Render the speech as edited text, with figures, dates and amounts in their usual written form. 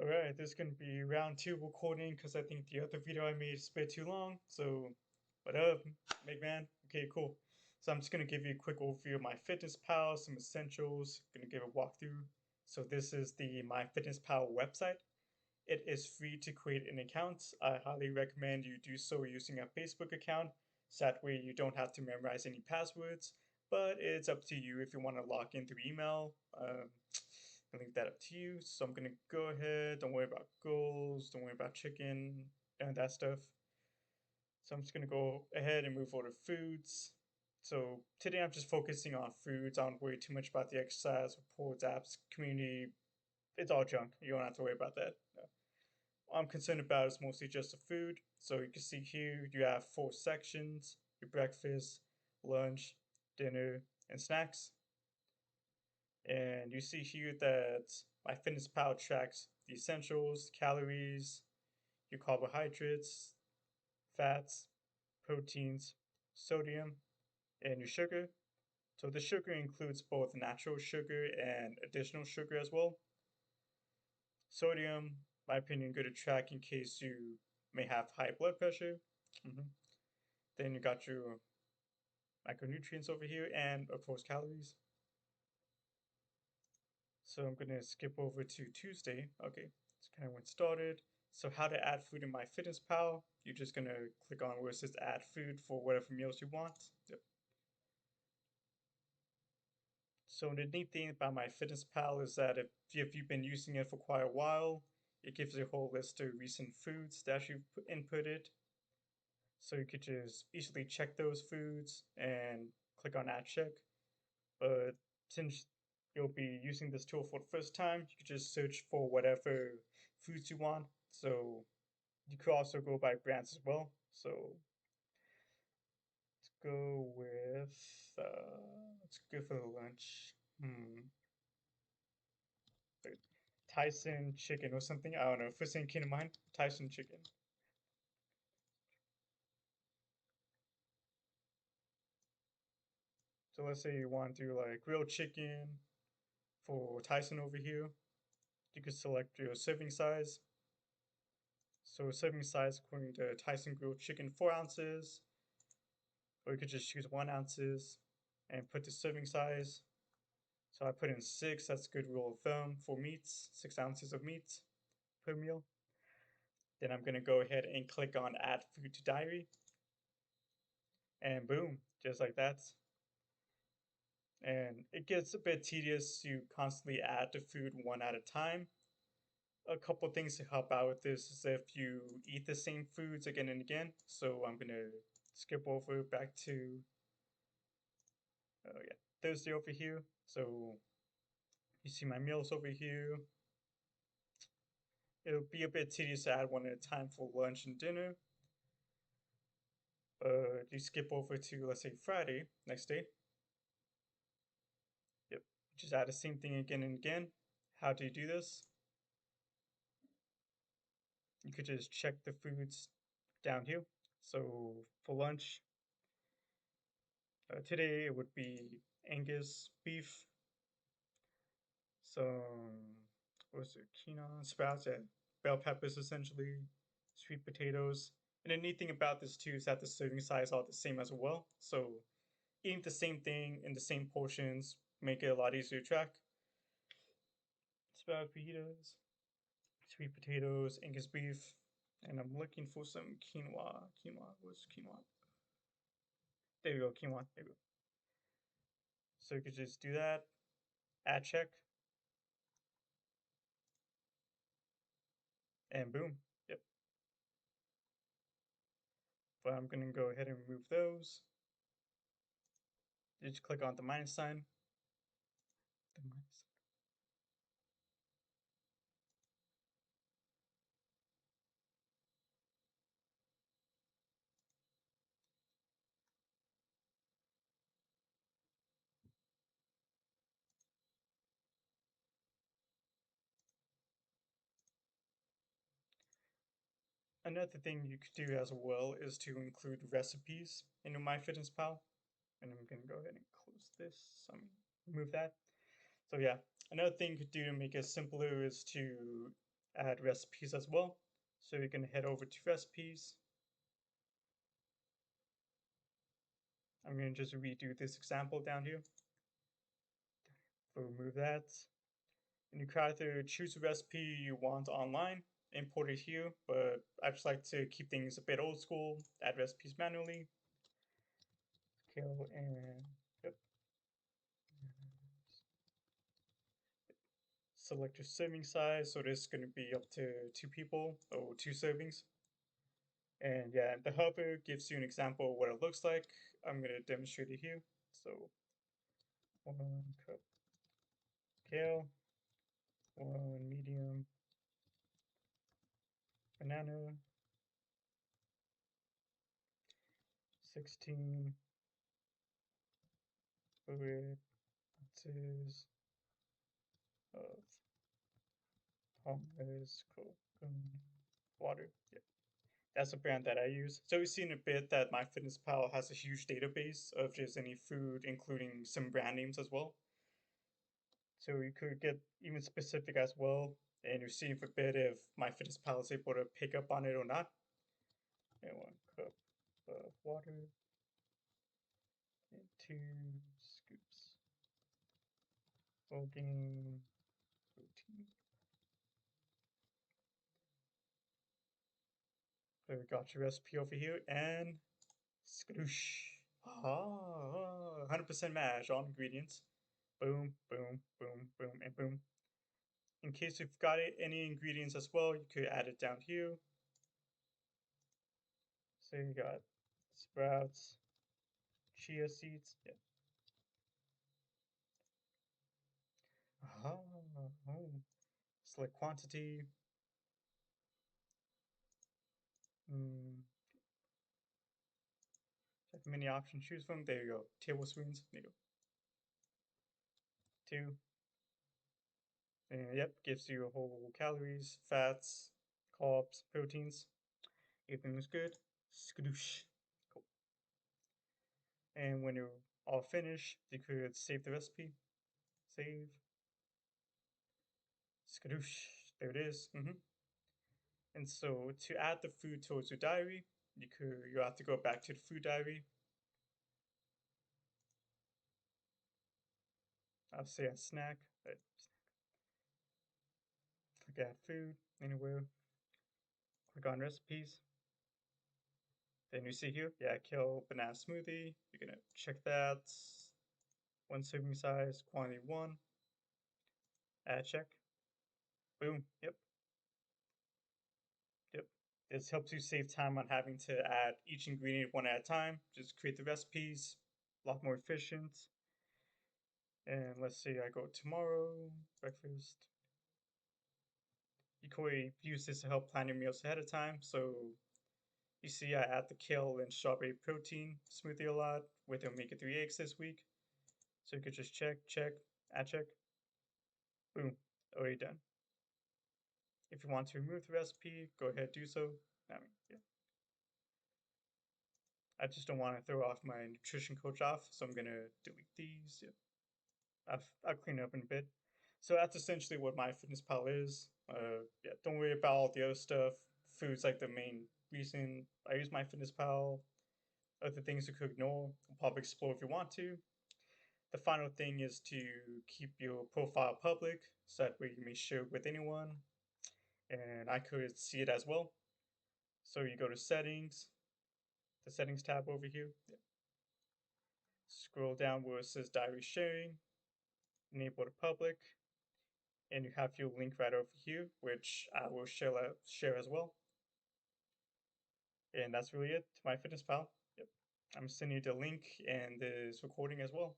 Alright, this is going to be round two recording because I think the other video I made is a bit too long. So, what up, McMahon? Okay, cool. So I'm just going to give you a quick overview of MyFitnessPal, some essentials, going to give a walkthrough. So this is the MyFitnessPal website. It is free to create an account. I highly recommend you do so using a Facebook account, so that way you don't have to memorize any passwords, but it's up to you if you want to log in through email. I'll leave that up to you. So I'm gonna go ahead. Don't worry about goals. Don't worry about chicken and that stuff. So I'm just gonna go ahead and move over to foods. So today I'm just focusing on foods. I don't worry too much about the exercise, reports, apps, community. It's all junk. You don't have to worry about that. No. All I'm concerned about is mostly just the food. So you can see here you have four sections: your breakfast, lunch, dinner, and snacks. And you see here that MyFitnessPal tracks the essentials, calories, your carbohydrates, fats, proteins, sodium, and your sugar. So the sugar includes both natural sugar and additional sugar as well. Sodium, my opinion, good to track in case you may have high blood pressure. Mhm. Then you got your micronutrients over here, and of course calories. So I'm gonna skip over to Tuesday. Okay, it's kind of when it started. So how to add food in MyFitnessPal. You're just gonna click on where it says add food for whatever meals you want. Yep. So the neat thing about MyFitnessPal is that if you've been using it for quite a while, it gives you a whole list of recent foods that you've inputted. So you could just easily check those foods and click on add check. But since you'll be using this tool for the first time, you could just search for whatever foods you want. So you could also go by brands as well. So let's go with let's go for the lunch. Wait, Tyson chicken or something. I don't know. First thing came to mind, Tyson chicken. So let's say you want to do like grilled chicken for Tyson over here. You could select your serving size. So serving size according to Tyson grilled chicken, 4 ounces, or you could just choose 1 ounces and put the serving size. So I put in six. That's a good rule of thumb for meats. 6 ounces of meat per meal. Then I'm gonna go ahead and click on Add Food to Diary, and boom, just like that. And it gets a bit tedious to constantly add the food one at a time. A couple things to help out with this is if you eat the same foods again and again. So I'm gonna skip over back to yeah, Thursday over here. So you see my meals over here. It'll be a bit tedious to add one at a time for lunch and dinner. But you skip over to, let's say, Friday, next day. Yep, just add the same thing again and again. How do you do this? You could just check the foods down here. So for lunch, today it would be Angus beef, some, what's it, quinoa, sprouts, and bell peppers essentially, sweet potatoes. And the neat thing about this too is that the serving size are the same as well. So eating the same thing in the same portions make it a lot easier to track. Sprout fajitas, sweet potatoes, Angus beef, and I'm looking for some quinoa. Quinoa, what's quinoa? There you go, quinoa. There you go. So you could just do that, add check, and boom. Yep. But I'm gonna go ahead and remove those. You just click on the minus sign. The minus. Another thing you could do as well is to include recipes in your MyFitnessPal. And I'm gonna go ahead and close this. Remove that. So yeah, another thing you could do to make it simpler is to add recipes as well. So you're going to head over to recipes. I'm going to just redo this example down here. Remove that. And you can either choose a recipe you want online, import it here, but I just like to keep things a bit old school, add recipes manually. Kill and yep. Select your serving size, so this is going to be up to 2 people or 2 servings. And yeah, the hover gives you an example of what it looks like. I'm going to demonstrate it here. So 1 cup kale, 1 medium banana, 16 fluid ounces of Palmer's coconut water. Yeah, that's a brand that I use. So we've seen a bit that MyFitnessPal has a huge database of just any food, including some brand names as well. So you could get even specific as well, and you see a bit if MyFitnessPal is able to pick up on it or not. And 1 cup of water and 2 scoops bulking protein. So we got your recipe over here, and skadoosh. 100% match on ingredients. Boom, boom, boom, boom, and boom. In case you've got any ingredients as well, you could add it down here. So you got sprouts, chia seeds. Yeah. Oh. Select quantity. Have many options to choose from. There you go. Tablespoons. There you go. 2. And yep, gives you a whole calories, fats, carbs, proteins. Everything is good. Skadoosh. Cool. And when you're all finished, you could save the recipe. Save. Skadoosh. There it is. And so to add the food towards your diary, you have to go back to the food diary. I'll say a snack. Click add food anywhere. Click on recipes. Then you see here, yeah, kale banana smoothie. You're gonna check that. 1 serving size, quantity 1. Add check. Boom. Yep. Yep. This helps you save time on having to add each ingredient one at a time. Just create the recipes, a lot more efficient. And let's say I go tomorrow, breakfast. You could use this to help plan your meals ahead of time. So you see I add the kale and strawberry protein smoothie a lot with omega-3 eggs this week. So you could just check, add check. Boom, already done. If you want to remove the recipe, go ahead, do so. Yeah. I just don't want to throw off my nutrition coach off, so I'm gonna delete these. Yeah. I'll clean it up in a bit. So that's essentially what MyFitnessPal is. Yeah, don't worry about all the other stuff. Food's like the main reason I use MyFitnessPal. Other things you could ignore, will probably explore if you want to. The final thing is to keep your profile public, so that way you may share it with anyone, and I could see it as well. So you go to settings, the settings tab over here. Yeah. Scroll down where it says diary sharing, enable to public, and you have your link right over here, which I will share as well. And that's really it. MyFitnessPal. Yep. I'm sending you the link and this recording as well.